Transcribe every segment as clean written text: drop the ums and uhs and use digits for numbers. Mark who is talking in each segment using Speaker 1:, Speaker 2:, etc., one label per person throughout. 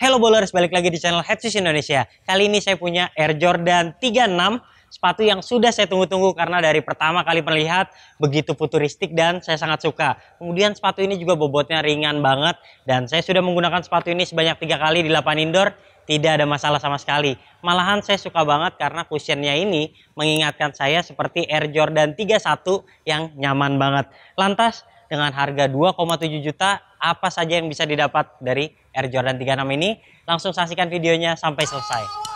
Speaker 1: Halo bowlers, balik lagi di channel Headshoes Indonesia. Kali ini saya punya Air Jordan 36, sepatu yang sudah saya tunggu-tunggu karena dari pertama kali melihat begitu futuristik dan saya sangat suka. Kemudian sepatu ini juga bobotnya ringan banget dan saya sudah menggunakan sepatu ini sebanyak 3 kali di lapangan indoor, tidak ada masalah sama sekali. Malahan saya suka banget karena cushionnya ini mengingatkan saya seperti Air Jordan 31 yang nyaman banget. Lantas dengan harga 2,7 juta, apa saja yang bisa didapat dari Air Jordan 36 ini? Langsung saksikan videonya sampai selesai.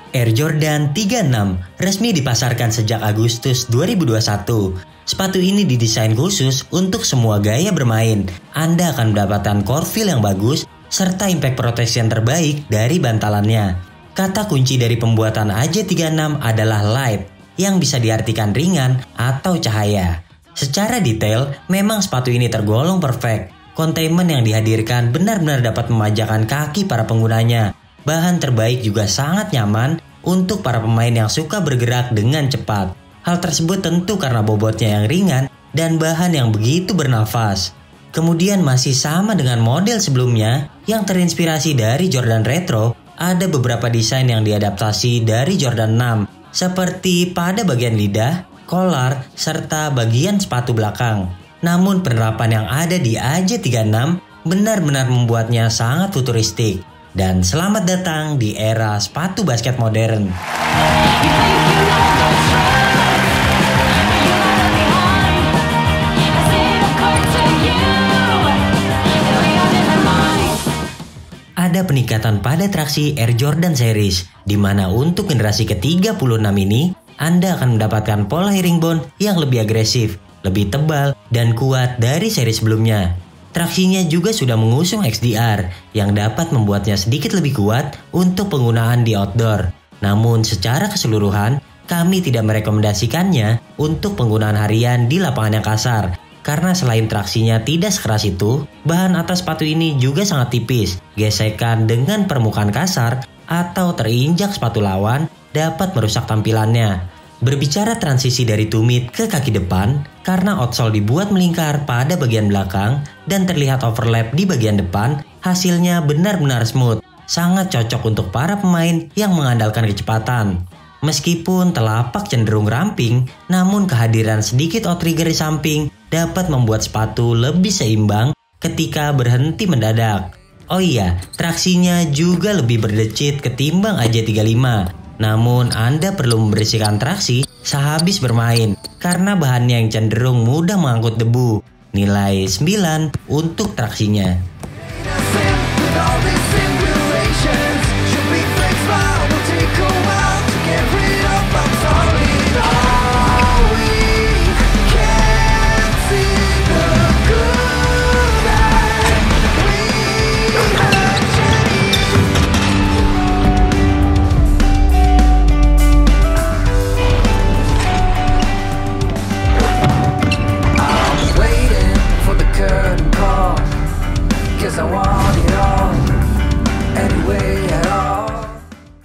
Speaker 2: Air Jordan 36 resmi dipasarkan sejak Agustus 2021. Sepatu ini didesain khusus untuk semua gaya bermain. Anda akan mendapatkan core feel yang bagus serta impact protection terbaik dari bantalannya. Kata kunci dari pembuatan AJ36 adalah light, yang bisa diartikan ringan atau cahaya. Secara detail, memang sepatu ini tergolong perfect. Containment yang dihadirkan benar-benar dapat memanjakan kaki para penggunanya. Bahan terbaik juga sangat nyaman untuk para pemain yang suka bergerak dengan cepat. Hal tersebut tentu karena bobotnya yang ringan dan bahan yang begitu bernafas. Kemudian masih sama dengan model sebelumnya yang terinspirasi dari Jordan Retro, ada beberapa desain yang diadaptasi dari Jordan 6, seperti pada bagian lidah, collar, serta bagian sepatu belakang. Namun penerapan yang ada di AJ36 benar-benar membuatnya sangat futuristik. Dan selamat datang di era sepatu basket modern. Ada peningkatan pada traksi Air Jordan Series, di mana untuk generasi ke-36 ini, Anda akan mendapatkan pola herringbone yang lebih agresif, lebih tebal, dan kuat dari seri sebelumnya. Traksinya juga sudah mengusung XDR yang dapat membuatnya sedikit lebih kuat untuk penggunaan di outdoor. Namun secara keseluruhan, kami tidak merekomendasikannya untuk penggunaan harian di lapangan yang kasar. Karena selain traksinya tidak sekeras itu, bahan atas sepatu ini juga sangat tipis. Gesekan dengan permukaan kasar atau terinjak sepatu lawan dapat merusak tampilannya. Berbicara transisi dari tumit ke kaki depan, karena outsole dibuat melingkar pada bagian belakang dan terlihat overlap di bagian depan, hasilnya benar-benar smooth, sangat cocok untuk para pemain yang mengandalkan kecepatan. Meskipun telapak cenderung ramping, namun kehadiran sedikit outrigger di samping dapat membuat sepatu lebih seimbang ketika berhenti mendadak. Oh iya, traksinya juga lebih berdecit ketimbang AJ35. Namun Anda perlu membersihkan traksi sehabis bermain karena bahannya yang cenderung mudah mengangkut debu. Nilai 9 untuk traksinya.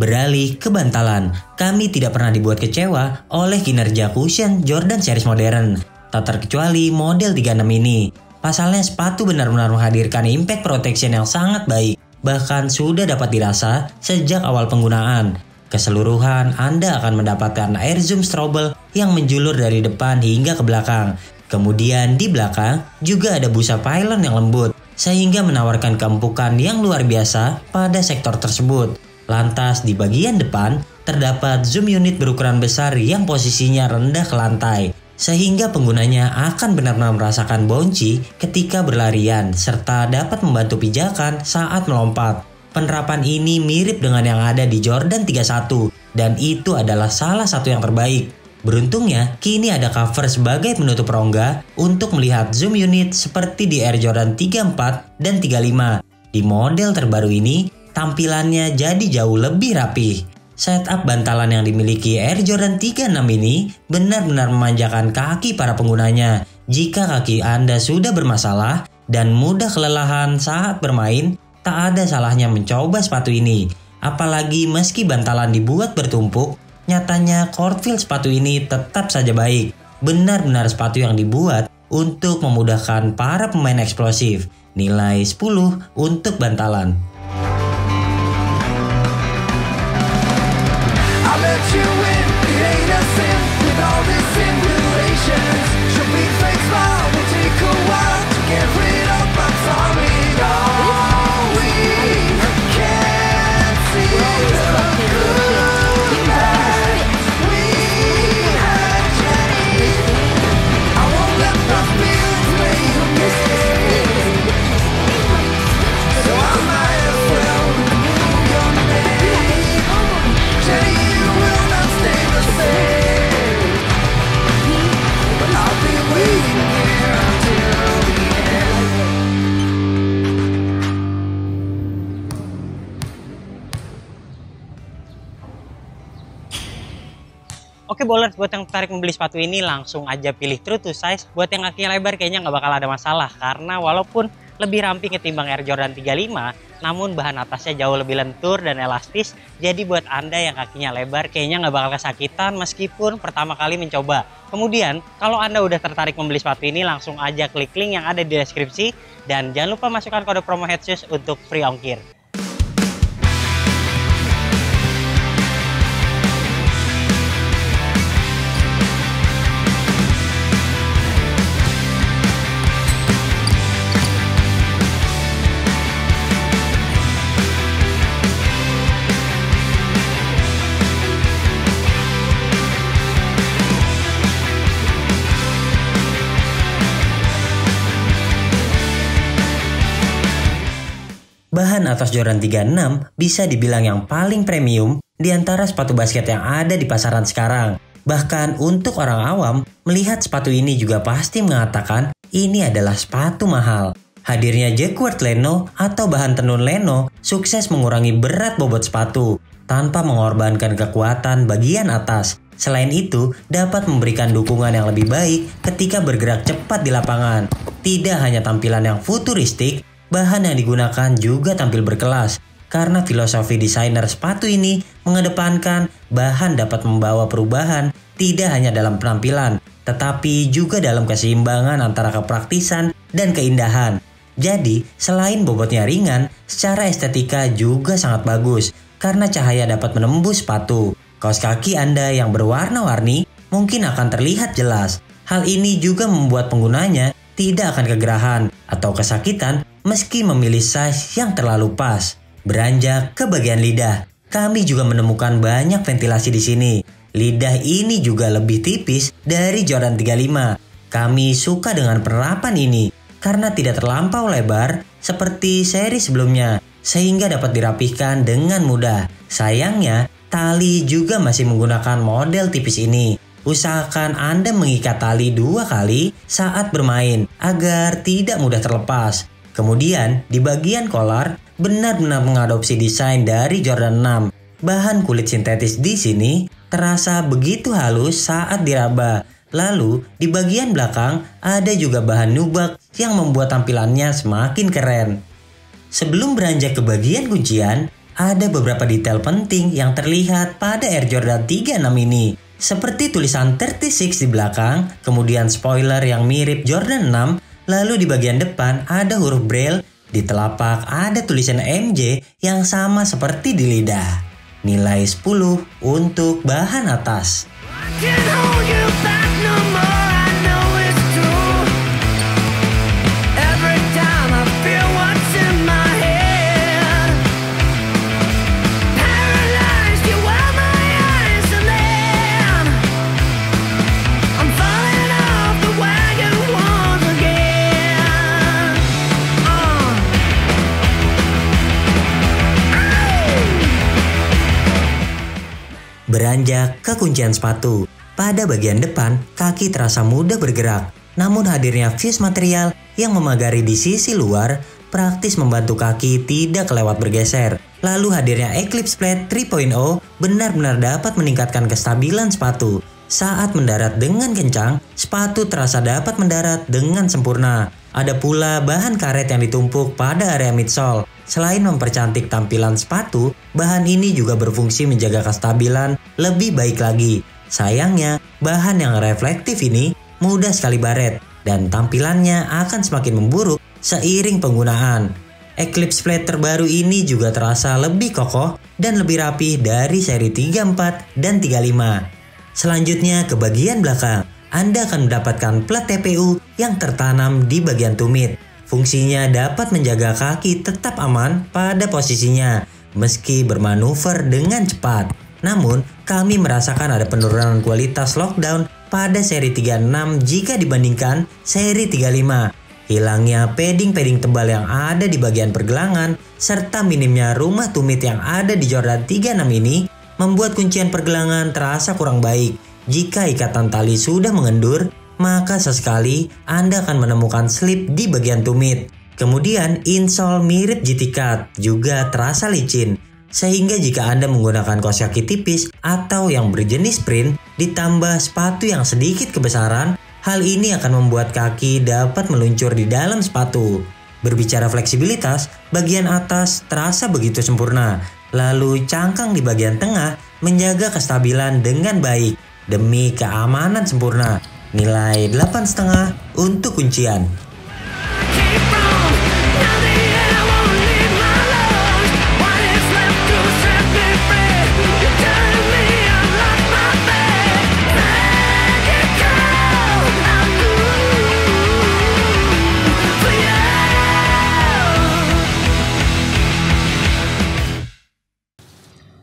Speaker 2: Beralih ke bantalan, kami tidak pernah dibuat kecewa oleh kinerja cushion Jordan series modern, tak terkecuali model 36 ini. Pasalnya sepatu benar-benar menghadirkan impact protection yang sangat baik, bahkan sudah dapat dirasa sejak awal penggunaan. Keseluruhan Anda akan mendapatkan air zoom strobel yang menjulur dari depan hingga ke belakang. Kemudian di belakang juga ada busa pylon yang lembut, sehingga menawarkan keempukan yang luar biasa pada sektor tersebut. Lantas di bagian depan terdapat zoom unit berukuran besar yang posisinya rendah ke lantai, sehingga penggunanya akan benar-benar merasakan bouncy ketika berlarian serta dapat membantu pijakan saat melompat. Penerapan ini mirip dengan yang ada di Jordan 31 dan itu adalah salah satu yang terbaik. Beruntungnya kini ada cover sebagai penutup rongga untuk melihat zoom unit seperti di Air Jordan 34 dan 35. Di model terbaru ini tampilannya jadi jauh lebih rapih. Setup bantalan yang dimiliki Air Jordan 36 ini benar-benar memanjakan kaki para penggunanya. Jika kaki Anda sudah bermasalah dan mudah kelelahan saat bermain, tak ada salahnya mencoba sepatu ini. Apalagi meski bantalan dibuat bertumpuk, nyatanya core feel sepatu ini tetap saja baik. Benar-benar sepatu yang dibuat untuk memudahkan para pemain eksplosif. Nilai 10 untuk bantalan.
Speaker 1: Oke bowlers, buat yang tertarik membeli sepatu ini langsung aja pilih true to size. Buat yang kakinya lebar kayaknya nggak bakal ada masalah, karena walaupun lebih ramping ketimbang Air Jordan 35, namun bahan atasnya jauh lebih lentur dan elastis. Jadi buat Anda yang kakinya lebar kayaknya nggak bakal kesakitan meskipun pertama kali mencoba. Kemudian kalau Anda udah tertarik membeli sepatu ini, langsung aja klik link yang ada di deskripsi. Dan jangan lupa masukkan kode promo Headshoes untuk free ongkir.
Speaker 2: Bahan atas Jordan 36 bisa dibilang yang paling premium di antara sepatu basket yang ada di pasaran sekarang. Bahkan untuk orang awam, melihat sepatu ini juga pasti mengatakan ini adalah sepatu mahal. Hadirnya jacquard Leno atau bahan tenun Leno sukses mengurangi berat bobot sepatu tanpa mengorbankan kekuatan bagian atas. Selain itu, dapat memberikan dukungan yang lebih baik ketika bergerak cepat di lapangan. Tidak hanya tampilan yang futuristik, bahan yang digunakan juga tampil berkelas, karena filosofi desainer sepatu ini mengedepankan bahan dapat membawa perubahan tidak hanya dalam penampilan, tetapi juga dalam keseimbangan antara kepraktisan dan keindahan. Jadi, selain bobotnya ringan, secara estetika juga sangat bagus, karena cahaya dapat menembus sepatu. Kaos kaki Anda yang berwarna-warni mungkin akan terlihat jelas. Hal ini juga membuat penggunanya tidak akan kegerahan atau kesakitan meski memilih size yang terlalu pas. Beranjak ke bagian lidah, kami juga menemukan banyak ventilasi di sini. Lidah ini juga lebih tipis dari Jordan 35. Kami suka dengan penerapan ini karena tidak terlampau lebar seperti seri sebelumnya, sehingga dapat dirapihkan dengan mudah. Sayangnya, tali juga masih menggunakan model tipis ini. Usahakan Anda mengikat tali 2 kali saat bermain agar tidak mudah terlepas. Kemudian di bagian collar benar-benar mengadopsi desain dari Jordan 6. Bahan kulit sintetis di sini terasa begitu halus saat diraba. Lalu di bagian belakang ada juga bahan nubuck yang membuat tampilannya semakin keren. Sebelum beranjak ke bagian kuncian, ada beberapa detail penting yang terlihat pada Air Jordan 36 ini. Seperti tulisan 36 di belakang, kemudian spoiler yang mirip Jordan 6, lalu di bagian depan ada huruf braille, di telapak ada tulisan MJ yang sama seperti di lidah. Nilai 10 untuk bahan atas. Beranjak ke kuncian sepatu. Pada bagian depan, kaki terasa mudah bergerak. Namun hadirnya fuse material yang memagari di sisi luar praktis membantu kaki tidak kelewat bergeser. Lalu hadirnya Eclipse Plate 3.0 benar-benar dapat meningkatkan kestabilan sepatu. Saat mendarat dengan kencang, sepatu terasa dapat mendarat dengan sempurna. Ada pula bahan karet yang ditumpuk pada area midsole. Selain mempercantik tampilan sepatu, bahan ini juga berfungsi menjaga kestabilan lebih baik lagi. Sayangnya, bahan yang reflektif ini mudah sekali baret dan tampilannya akan semakin memburuk seiring penggunaan. Eclipse Plate terbaru ini juga terasa lebih kokoh dan lebih rapi dari seri 34 dan 35. Selanjutnya ke bagian belakang, Anda akan mendapatkan plat TPU yang tertanam di bagian tumit. Fungsinya dapat menjaga kaki tetap aman pada posisinya meski bermanuver dengan cepat. Namun, kami merasakan ada penurunan kualitas lockdown pada seri 36 jika dibandingkan seri 35. Hilangnya padding-padding tebal yang ada di bagian pergelangan serta minimnya rumah tumit yang ada di Jordan 36 ini membuat kuncian pergelangan terasa kurang baik. Jika ikatan tali sudah mengendur, maka sesekali Anda akan menemukan slip di bagian tumit. Kemudian insole mirip GT Cut juga terasa licin. Sehingga jika Anda menggunakan kaos kaki tipis atau yang berjenis sprint ditambah sepatu yang sedikit kebesaran, hal ini akan membuat kaki dapat meluncur di dalam sepatu. Berbicara fleksibilitas, bagian atas terasa begitu sempurna. Lalu cangkang di bagian tengah menjaga kestabilan dengan baik demi keamanan sempurna. Nilai 8,5 untuk kuncian.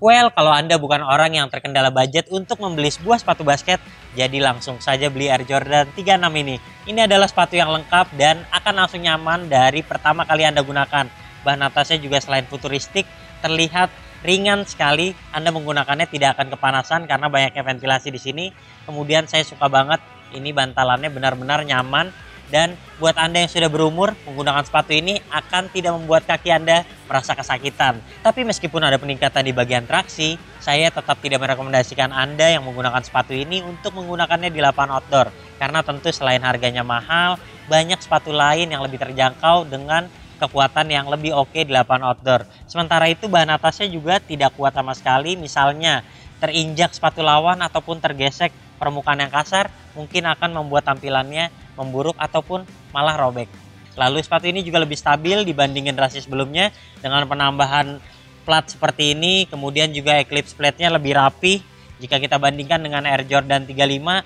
Speaker 1: Well, kalau Anda bukan orang yang terkendala budget untuk membeli sebuah sepatu basket, jadi langsung saja beli Air Jordan 36 ini. Ini adalah sepatu yang lengkap dan akan langsung nyaman dari pertama kali Anda gunakan. Bahan atasnya juga selain futuristik, terlihat ringan sekali. Anda menggunakannya tidak akan kepanasan karena banyaknya ventilasi di sini. Kemudian saya suka banget, ini bantalannya benar-benar nyaman. Dan buat Anda yang sudah berumur, menggunakan sepatu ini akan tidak membuat kaki Anda merasa kesakitan. Tapi meskipun ada peningkatan di bagian traksi, saya tetap tidak merekomendasikan Anda yang menggunakan sepatu ini untuk menggunakannya di lapangan outdoor. Karena tentu selain harganya mahal, banyak sepatu lain yang lebih terjangkau dengan kekuatan yang lebih oke di lapangan outdoor. Sementara itu bahan atasnya juga tidak kuat sama sekali, misalnya terinjak sepatu lawan ataupun tergesek permukaan yang kasar, mungkin akan membuat tampilannya memburuk ataupun malah robek. Lalu sepatu ini juga lebih stabil dibanding generasi sebelumnya dengan penambahan plat seperti ini. Kemudian juga Eclipse Plate-nya lebih rapi. Jika kita bandingkan dengan Air Jordan 35,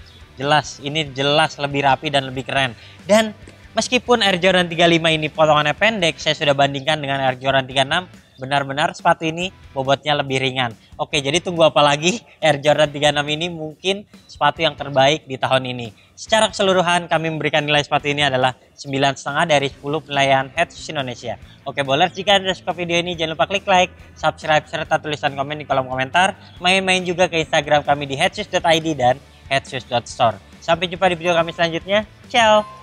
Speaker 1: ini jelas lebih rapi dan lebih keren. Dan meskipun Air Jordan 35 ini potongannya pendek, saya sudah bandingkan dengan Air Jordan 36. Benar-benar sepatu ini bobotnya lebih ringan. Oke, jadi tunggu apa lagi? Air Jordan 36 ini mungkin sepatu yang terbaik di tahun ini. Secara keseluruhan kami memberikan nilai sepatu ini adalah 9,5 dari 10 penilaian Head Shoes Indonesia. Oke, bowlers, jika Anda suka video ini jangan lupa klik like, subscribe, serta tulisan komen di kolom komentar. Main-main juga ke Instagram kami di headshoes.id dan headshoes.store. Sampai jumpa di video kami selanjutnya. Ciao!